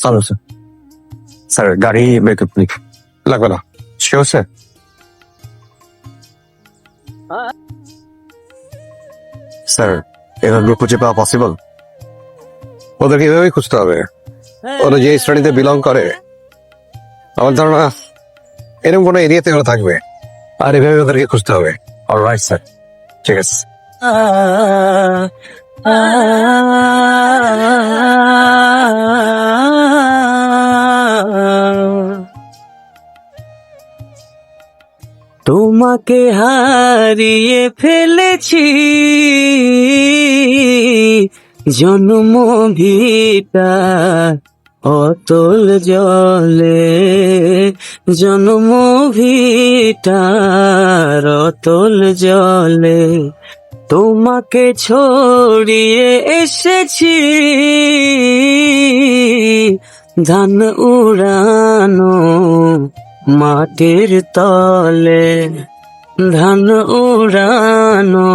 চালু sir. Sir গাড়ি বের করতে লাগবে না, শিওর স্যার? স্যার এভাবে খুঁজে পাওয়া পসিবল? ওদেরকে এভাবেই খুঁজতে হবে, ওরা যে শ্রেণীতে বিলং করে আমার ধারণা এরকম কোনো এরিয়াতে ওরা থাকবে, আর এভাবে ওদেরকে খুঁজতে হবে। অলরাইট স্যার, ঠিক আছে। তোমাকে হারিয়ে ফেলেছি জন্ম ভিটা অতল জলে, জন্ম ভিটার অতল জলে তোমাকে ছড়িয়ে এসেছি ধান উড়ানো মাটির তলে, ধান উড়ানো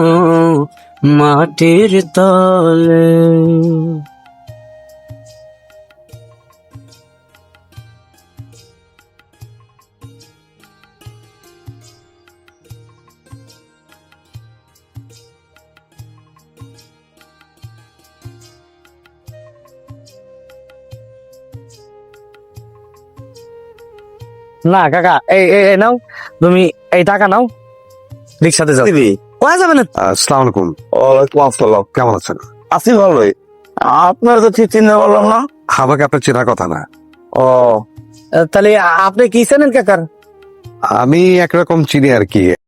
মাটির তলে। না কাকা, এই এই নাও, তুমি এই টাকা নাও, রিক্সাতে যাও। কোথায় যাবে না? আসসালামু আলাইকুম। ওয়ালাইকুম আসসালাম। কেমন আছেন? আছি ভালোই। আপনার তো ঠিক চিন্তা করলাম না। আমাকে আপনার চেনার কথা না। ও, তাহলে আপনি কি চেনেন কাকার? আমি একরকম চিনি আর কি।